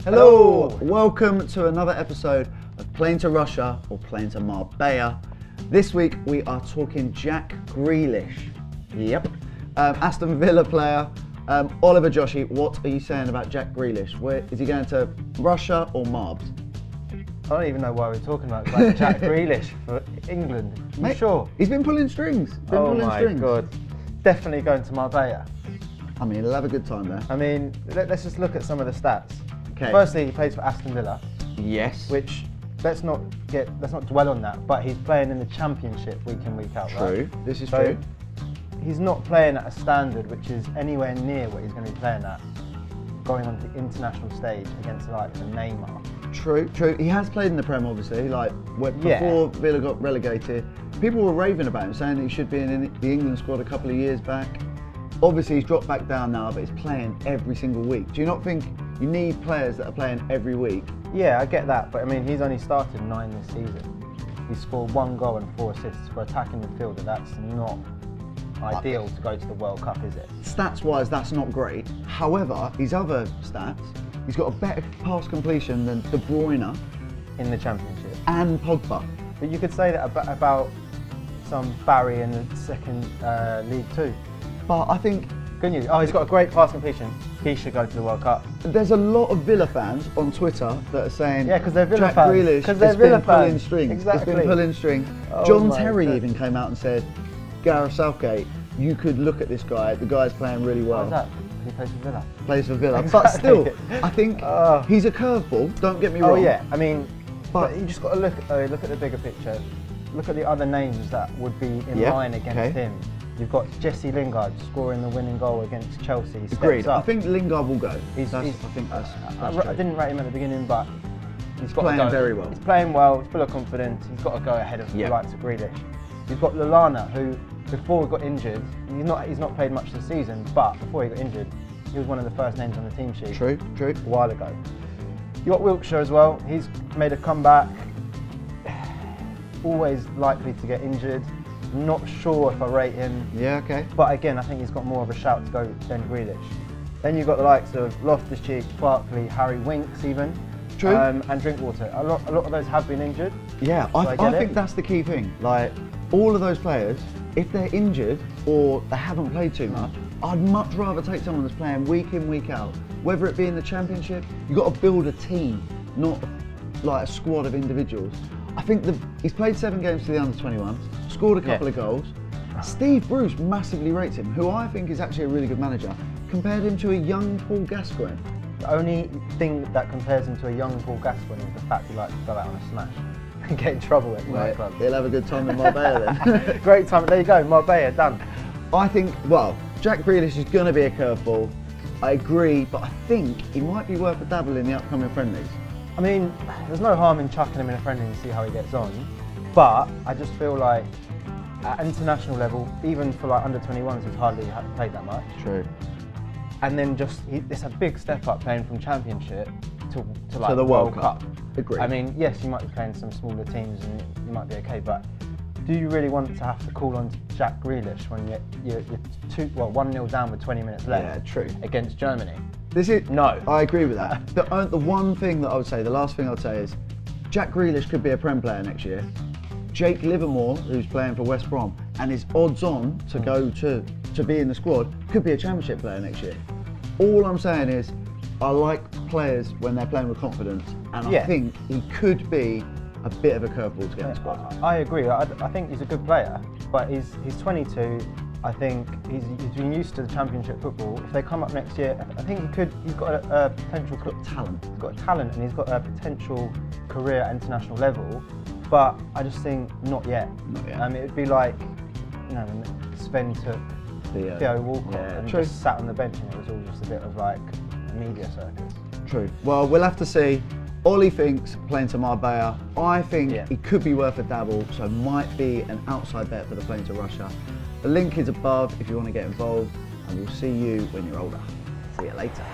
Hello! Welcome to another episode of Plane to Russia or Plane to Marbella. This week we are talking Jack Grealish. Yep. Aston Villa player. Oliver Joshi, what are you saying about Jack Grealish? Where is he going to Russia or Marbs? I don't even know why we're talking about Jack Grealish for England. You sure? He's been pulling strings. Oh my God. Definitely going to Marbella. I mean, he'll have a good time there. I mean, let's just look at some of the stats. Okay. Firstly, he plays for Aston Villa. Yes. Which, let's not dwell on that, but he's playing in the Championship week in, week out, right? True. This is true. He's not playing at a standard which is anywhere near what he's going to be playing at, going on the international stage against the likes of Neymar. True, true. He has played in the Prem, obviously. Like before Villa got relegated, people were raving about him, saying that he should be in the England squad a couple of years back. Obviously, he's dropped back down now, but he's playing every single week. Do you not think you need players that are playing every week? Yeah, I get that, but I mean, he's only started 9 this season. He scored 1 goal and 4 assists for attacking midfielder. That's not ideal to go to the World Cup, is it? Stats-wise, that's not great. However, his other stats, he's got a better pass completion than De Bruyne in the Championship and Pogba. But you could say that about some Barry in the second League too. But I think, couldn't you? Oh, he's got a great pass completion. He should go to the World Cup. There's a lot of Villa fans on Twitter that are saying, yeah, because they're Villa Jack fans. Grealish has been pulling strings. Exactly. He's been pulling strings. Oh John Terry even came out and said, Gareth Southgate, you could look at this guy. The guy's playing really well. Why's that? He plays for Villa. Plays for Villa, Exactly. But still, I think he's a curveball. Don't get me wrong. Oh yeah, I mean, but you just got to look at the bigger picture. Look at the other names that would be in line against him. You've got Jesse Lingard scoring the winning goal against Chelsea. Agreed. I think Lingard will go. I didn't rate him at the beginning, but he's got playing to go. very well. He's playing well. He's full of confidence. He's got to go ahead of the likes of Grealish. You've got Lallana, who before he got injured, he's not played much this season, but before he got injured, he was one of the first names on the team sheet. True, true. A while ago. You got Wiltshire as well. He's made a comeback. Always likely to get injured. Not sure if I rate him. Yeah, okay. But again, I think he's got more of a shout to go than Grealish. Then you've got the likes of Loftus-Cheek, Barkley, Harry Winks even. True. And Drinkwater. A lot of those have been injured. Yeah, I think that's the key thing. Like, all of those players, if they're injured or they haven't played too much, I'd much rather take someone that's playing week in, week out. Whether it be in the Championship, you've got to build a team, not like a squad of individuals. I think he's played 7 games for the under-21s, scored a couple of goals. Steve Bruce massively rates him, who I think is actually a really good manager, compared him to a young Paul Gascoigne. The only thing that compares him to a young Paul Gascoigne is the fact he likes to go out on a smash and get in trouble at the nightclub. He'll have a good time in Marbella then. Great time, there you go, Marbella, done. I think, well, Jack Grealish is going to be a curveball. I agree, but I think he might be worth a dabble in the upcoming friendlies. I mean, there's no harm in chucking him in a friendly and see how he gets on, but I just feel like at international level, even for like under-21s, he's hardly played that much. True. And then it's a big step up playing from Championship to like the World Cup. Agreed. I mean, yes, you might be playing some smaller teams and you might be okay, but do you really want to have to call on Jack Grealish when you're 1-0 down with 20 minutes left? Yeah, true. Against Germany? No. I agree with that. The one thing that I would say, the last thing I would say is, Jack Grealish could be a Prem player next year. Jake Livermore, who's playing for West Brom, and is odds on to go to be in the squad, could be a Championship player next year. All I'm saying is, I like players when they're playing with confidence, and I think he could be a bit of a curveball to get in the squad. I agree. I think he's a good player, but he's 22. I think he's been used to the Championship football. If they come up next year, I think he's got a potential. He's got talent. He's got talent, and he's got a potential career at international level. But I just think not yet. Not yet. It'd be like, when Sven took Theo Walcott and just sat on the bench, and it was all just a bit of like a media circus. True. Well, we'll have to see. Ollie thinks playing to Marbella. I think he could be worth a dabble, so might be an outside bet for the plane to Russia. The link is above if you want to get involved, and we'll see you when you're older. See you later.